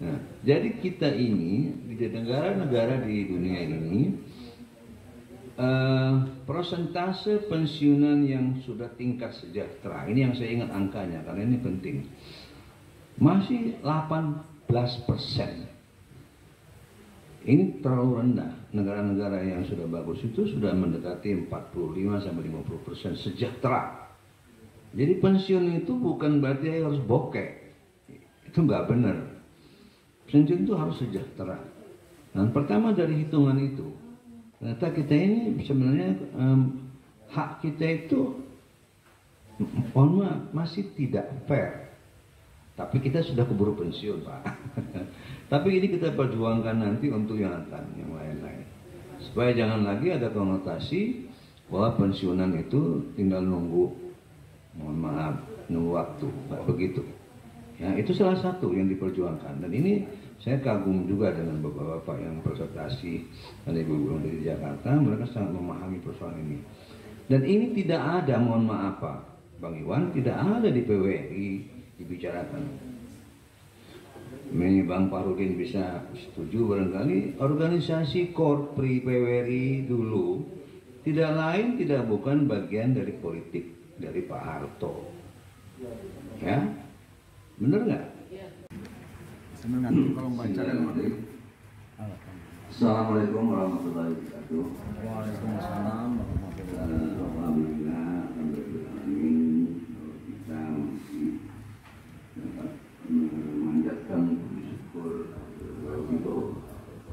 Nah, jadi kita ini di negara-negara di dunia ini persentase pensiunan yang sudah tingkat sejahtera, ini yang saya ingat angkanya karena ini penting, masih 18%. Ini terlalu rendah. Negara-negara yang sudah bagus itu sudah mendekati 45-50% sejahtera. Jadi pensiun itu bukan berarti harus bokeh, itu nggak benar. Pensiun itu harus sejahtera. Dan pertama dari hitungan itu, ternyata kita ini sebenarnya hak kita itu masih tidak fair. Tapi kita sudah keburu pensiun, Pak. Tapi ini kita perjuangkan nanti untuk yang lain-lain. Supaya jangan lagi ada konotasi bahwa pensiunan itu tinggal nunggu, nunggu waktu, nggak begitu. Ya, itu salah satu yang diperjuangkan. Dan ini saya kagum juga dengan bapak-bapak yang presentasi dan ibu-ibu dari Jakarta, mereka sangat memahami persoalan ini. Dan ini tidak ada, mohon maaf Pak Bang Iwan, tidak ada di PWRI dibicarakan. Ini Bang Parudin bisa setuju barangkali, organisasi Korpri PWRI dulu tidak lain tidak bukan bagian dari politik dari Pak Harto. Ya, bener nggak? Assalamualaikum warahmatullahi wabarakatuh. Waalaikumsalam warahmatullahi wabarakatuh. Alhamdulillah, kita dapat memanjatkan syukur kita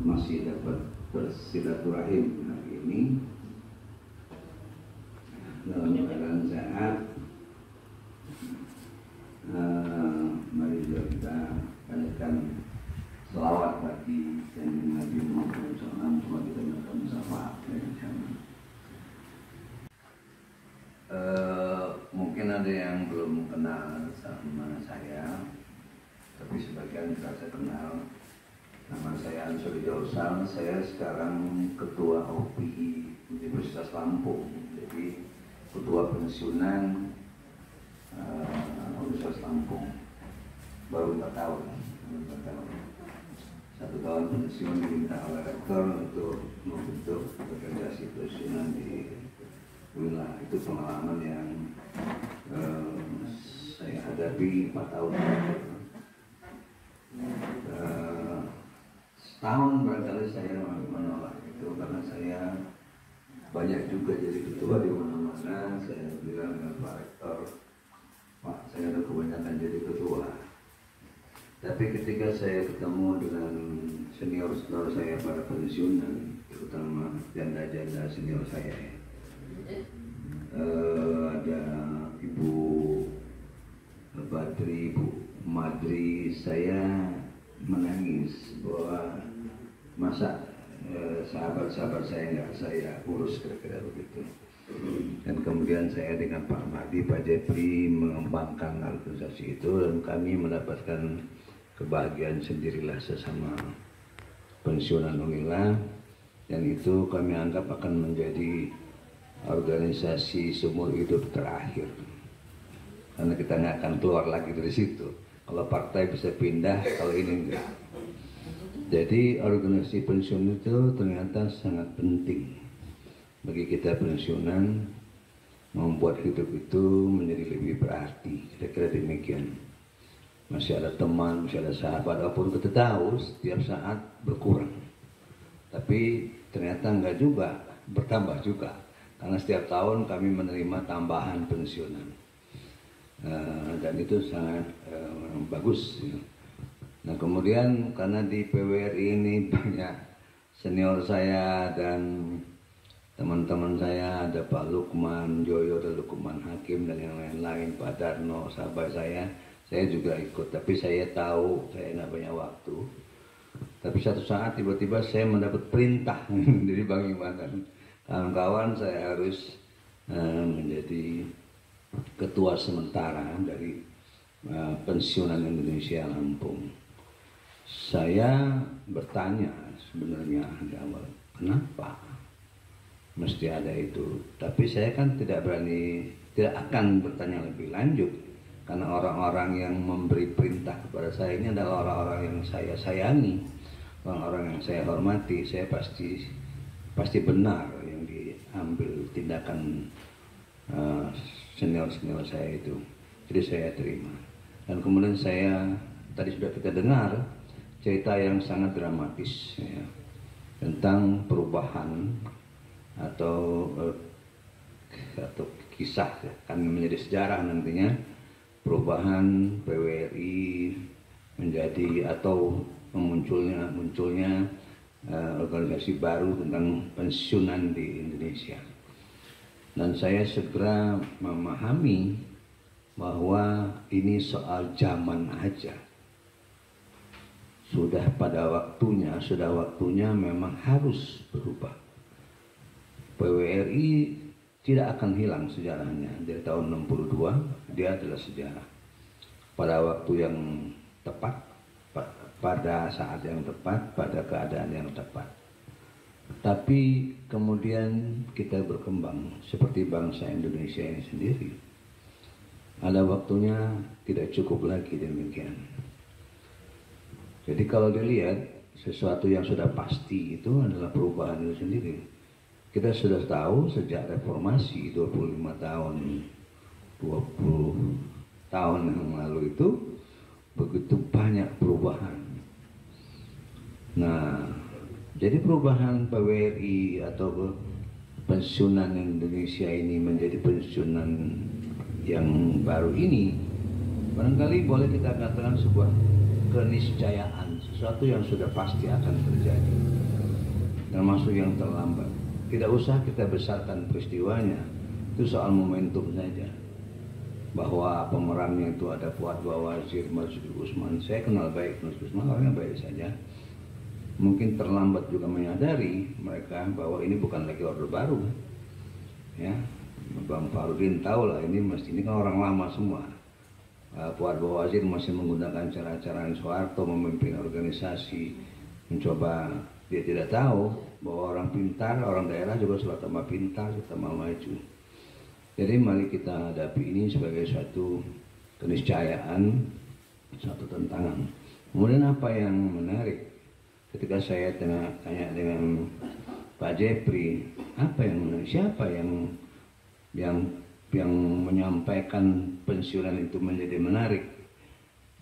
masih dapat bersilaturahim hari ini dalam keadaan sehat. Mari kita panjatkan selawat bagi Nabi Muhammad SAW. Cuma kita melakukan syafaat. Mungkin ada yang belum kenal sama saya, tapi sebagian sudah saya kenal. Nama saya Ansori Jausal. Saya sekarang ketua OPI Universitas Lampung. Jadi ketua pensiunan Universitas Lampung. Baru 4 tahun. 1 tahun pensiun diminta oleh rektor untuk membentuk organisasi pensiunan di wilayah. Itu pengalaman yang saya hadapi 4 tahun. Setahun barangkali saya menolak itu karena saya banyak juga jadi ketua di mana-mana. Saya bilang dengan Pak Rektor, Pak, saya ada kebanyakan jadi ketua. Tapi ketika saya ketemu dengan senior-senior saya pada pensiunan, terutama janda-janda senior saya, ada Ibu Badri, Ibu Madri, saya menangis bahwa masa sahabat-sahabat saya nggak saya urus, kira-kira begitu. Dan kemudian saya dengan Pak Mahdi, Pak Jepri mengembangkan organisasi itu, dan kami mendapatkan kebahagiaan sendirilah sesama pensiunan UNILA, dan itu kami anggap akan menjadi organisasi seumur hidup terakhir, karena kita nggak akan keluar lagi dari situ. Kalau partai bisa pindah, kalau ini enggak. Jadi organisasi pensiun itu ternyata sangat penting bagi kita pensiunan, membuat hidup itu menjadi lebih berarti, kira-kira demikian. Masih ada teman, masih ada sahabat, walaupun kita tahu setiap saat berkurang. Tapi ternyata enggak juga, bertambah juga. Karena setiap tahun kami menerima tambahan pensiunan. Dan itu sangat bagus. Nah kemudian karena di PWRI ini banyak senior saya dan teman-teman saya, ada Pak Lukman Joyo, ada Lukman Hakim dan yang lain-lain, Pak Darno, sahabat saya juga ikut. Tapi saya tahu saya nggak banyak waktu. Tapi satu saat tiba-tiba saya mendapat perintah dari Bang Iwan dan kawan-kawan, saya harus menjadi ketua sementara dari pensiunan Indonesia Lampung. Saya bertanya sebenarnya di awal, kenapa mesti ada itu? Tapi saya kan tidak akan bertanya lebih lanjut, Karena orang-orang yang memberi perintah kepada saya ini adalah orang-orang yang saya sayangi, orang-orang yang saya hormati. Saya pasti benar yang diambil tindakan senior-senior saya itu. Jadi saya terima. Dan kemudian tadi sudah kita dengar cerita yang sangat dramatis ya, tentang perubahan atau kisah ya, kan menjadi sejarah nantinya, perubahan PWRI menjadi atau munculnya organisasi baru tentang pensiunan di Indonesia. Dan saya segera memahami bahwa ini soal zaman aja. Sudah waktunya memang harus berubah. PWRI tidak akan hilang sejarahnya. Dari tahun 62 dia adalah sejarah. Pada waktu yang tepat, pada saat yang tepat, pada keadaan yang tepat. Tapi kemudian kita berkembang seperti bangsa Indonesia ini sendiri. Ada waktunya tidak cukup lagi demikian. Jadi kalau dilihat sesuatu yang sudah pasti itu adalah perubahan itu sendiri. Kita sudah tahu sejak reformasi 25 tahun, 20 tahun yang lalu itu begitu banyak perubahan. Nah, jadi perubahan PWRI atau pensiunan Indonesia ini menjadi pensiunan yang baru ini, barangkali boleh kita katakan sebuah keniscayaan, sesuatu yang sudah pasti akan terjadi, termasuk yang terlambat. Tidak usah kita besarkan peristiwanya, itu soal momentum saja. Bahwa pemerannya itu ada Fuad Bawazir, Marsudi Usman. Saya kenal baik Marsudi Usman, orangnya baik saja. Mungkin terlambat juga menyadari mereka bahwa ini bukan lagi Orde Baru. Ya, Bang Farudin tahu lah, ini kan orang lama semua. Fuad Bawazir masih menggunakan cara-cara Soeharto memimpin organisasi, mencoba. Dia tidak tahu bahwa orang pintar, orang daerah juga selalu tambah pintar, tambah maju. Jadi mari kita hadapi ini sebagai suatu keniscayaan, suatu tantangan. Kemudian apa yang menarik, ketika saya tanya dengan Pak Jepri, apa yang menarik, siapa yang menyampaikan pensiunan itu menjadi menarik?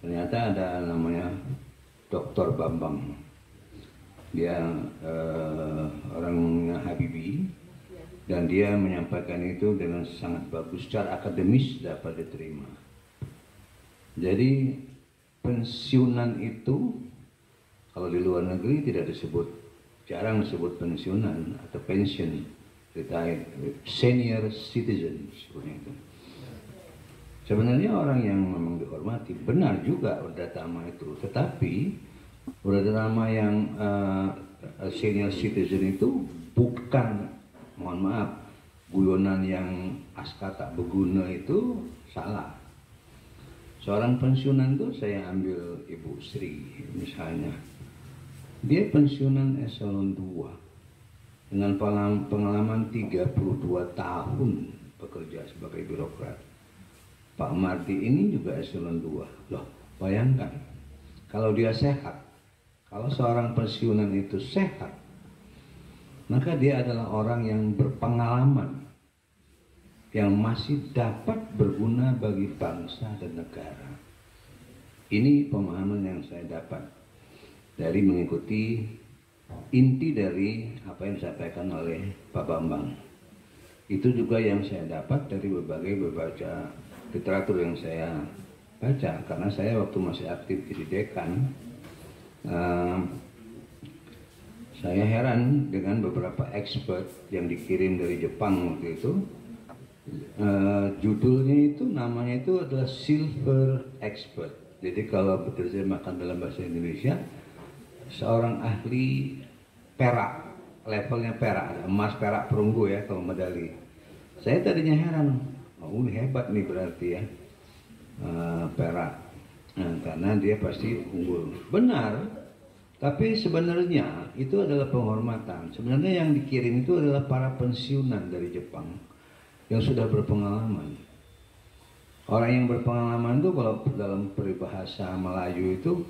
Ternyata ada namanya Dr. Bambang. Dia orangnya Habibie, dan dia menyampaikan itu dengan sangat bagus, secara akademis dapat diterima. Jadi pensiunan itu kalau di luar negeri tidak disebut, jarang disebut pensiunan atau pension, retired, senior citizen seperti itu. Sebenarnya orang yang memang dihormati, benar juga Orde Tama itu, tetapi Orde Tama yang senior citizen itu bukan, mohon maaf, guyonan yang askata beguna itu salah. Seorang pensiunan itu, saya ambil Ibu Sri misalnya, dia pensiunan eselon 2 dengan pengalaman 32 tahun bekerja sebagai birokrat. Pak Mardi ini juga eselon 2. Loh, bayangkan kalau dia sehat. Kalau seorang pensiunan itu sehat, maka dia adalah orang yang berpengalaman, yang masih dapat berguna bagi bangsa dan negara. Ini pemahaman yang saya dapat dari mengikuti inti dari apa yang disampaikan oleh Pak Bambang. Itu juga yang saya dapat dari berbaca literatur yang saya baca, karena saya waktu masih aktif jadi dekan, saya heran dengan beberapa expert yang dikirim dari Jepang waktu itu. Judulnya itu, namanya itu adalah Silver Expert. Jadi kalau diterjemahkan dalam bahasa Indonesia, seorang ahli perak, levelnya perak, ada emas, perak, perunggu ya kalau medali. Saya tadinya heran, oh ini hebat nih berarti ya, perak. Nah, karena dia pasti unggul. Benar, tapi sebenarnya itu adalah penghormatan. Sebenarnya yang dikirim itu adalah para pensiunan dari Jepang yang sudah berpengalaman. Orang yang berpengalaman itu kalau dalam peribahasa Melayu itu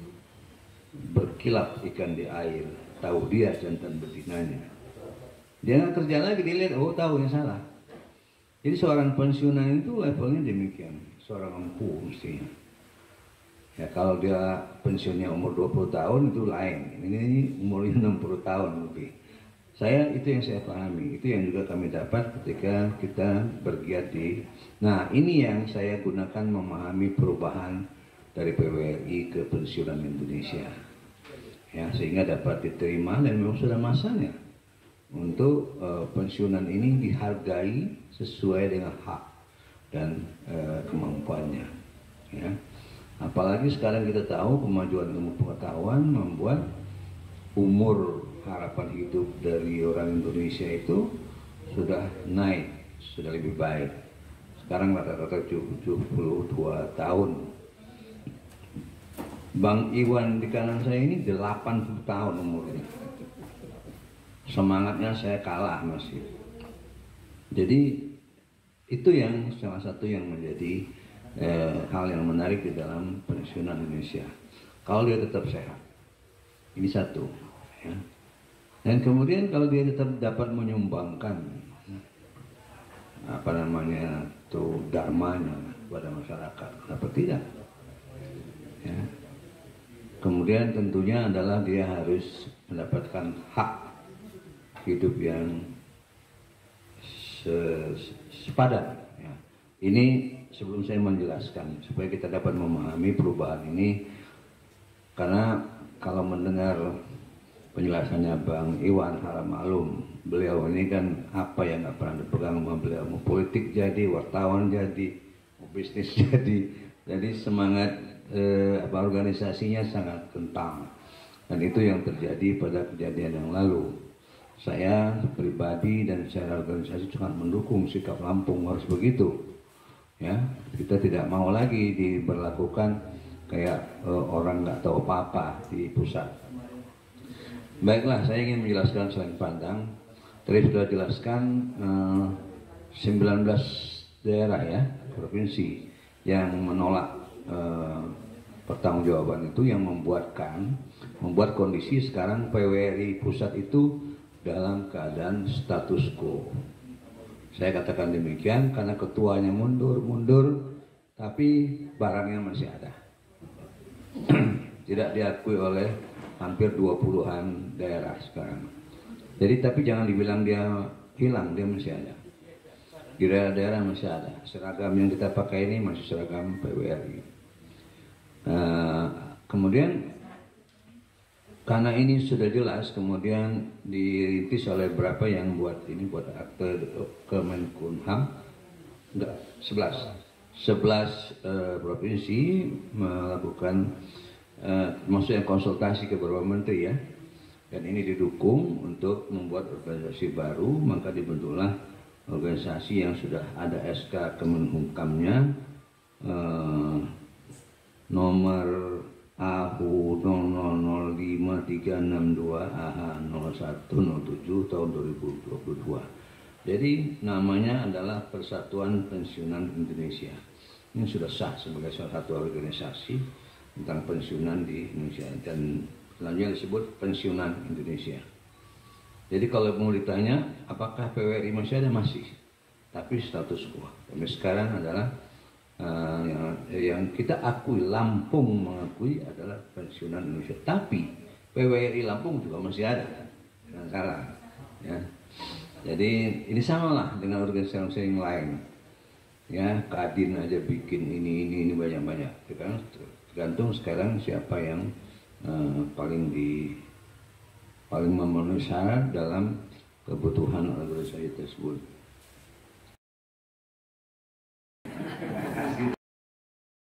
berkilat ikan di air, tahu dia jantan betinanya. Dia nggak kerja lagi, dilihat, oh tahu yang salah. Jadi seorang pensiunan itu levelnya demikian, seorang empu mestinya. Ya kalau dia pensiunnya umur 20 tahun itu lain, ini umurnya 60 tahun lebih. Itu yang saya pahami, itu yang juga kami dapat ketika kita bergiat di. Nah ini yang saya gunakan memahami perubahan dari PWRI ke pensiunan Indonesia. Ya, sehingga dapat diterima dan memang sudah masanya untuk pensiunan ini dihargai sesuai dengan hak dan kemampuannya. Ya. Apalagi sekarang kita tahu kemajuan ilmu pengetahuan membuat umur harapan hidup dari orang Indonesia itu sudah naik, sudah lebih baik. Sekarang rata-rata 72 tahun. Bang Iwan di kanan saya ini 80 tahun umurnya. Semangatnya saya kalah masih. Jadi itu yang salah satu yang menjadi hal yang menarik di dalam pensiunan Indonesia. Kalau dia tetap sehat, ini satu. Ya. Dan kemudian kalau dia tetap dapat menyumbangkan dharmanya kepada masyarakat, kenapa tidak? Ya. Kemudian tentunya adalah dia harus mendapatkan hak hidup yang sepadan. Ya. Ini sebelum saya menjelaskan supaya kita dapat memahami perubahan ini, karena kalau mendengar penjelasannya Bang Iwan harap maklum, beliau ini kan apa yang nggak pernah dipegang sama beliau, mau politik jadi, wartawan jadi, mau bisnis jadi semangat organisasinya sangat kentang, dan itu yang terjadi pada kejadian yang lalu. Saya pribadi dan secara organisasi sangat mendukung sikap Lampung harus begitu. Ya, kita tidak mau lagi diberlakukan kayak orang nggak tahu apa-apa di pusat. Baiklah, saya ingin menjelaskan selain pandang. Tadi sudah jelaskan 19 daerah ya, provinsi yang menolak pertanggungjawaban itu, yang membuat kondisi sekarang PWRI pusat itu dalam keadaan status quo. Saya katakan demikian karena ketuanya mundur, tapi barangnya masih ada. Tidak diakui oleh hampir 20-an daerah sekarang. Jadi tapi jangan dibilang dia hilang, dia masih ada. Di daerah-daerah masih ada. Seragam yang kita pakai ini masih seragam PWRI. Kemudian karena ini sudah jelas, kemudian dirintis oleh berapa yang buat akte Kemenkumham, 11 provinsi melakukan maksudnya konsultasi ke beberapa menteri ya, dan ini didukung untuk membuat organisasi baru. Maka dibentuklah organisasi yang sudah ada SK Kemenkumhamnya nomor AHU 0005-362 AH 0107 tahun 2022. Jadi namanya adalah Persatuan Pensiunan Indonesia. Ini sudah sah sebagai salah satu organisasi tentang pensiunan di Indonesia, dan selanjutnya disebut Pensiunan Indonesia. Jadi kalau mau ditanya apakah PWRI masih ada, masih, tapi status quo. Sampai sekarang adalah yang kita akui, Lampung mengakui adalah pensiunan Indonesia, tapi PWRI Lampung juga masih ada, jangan salah ya. Jadi ini samalah dengan organisasi yang lain ya. Kadin aja bikin ini banyak, tergantung sekarang siapa yang paling memenuhi syarat dalam kebutuhan organisasi tersebut.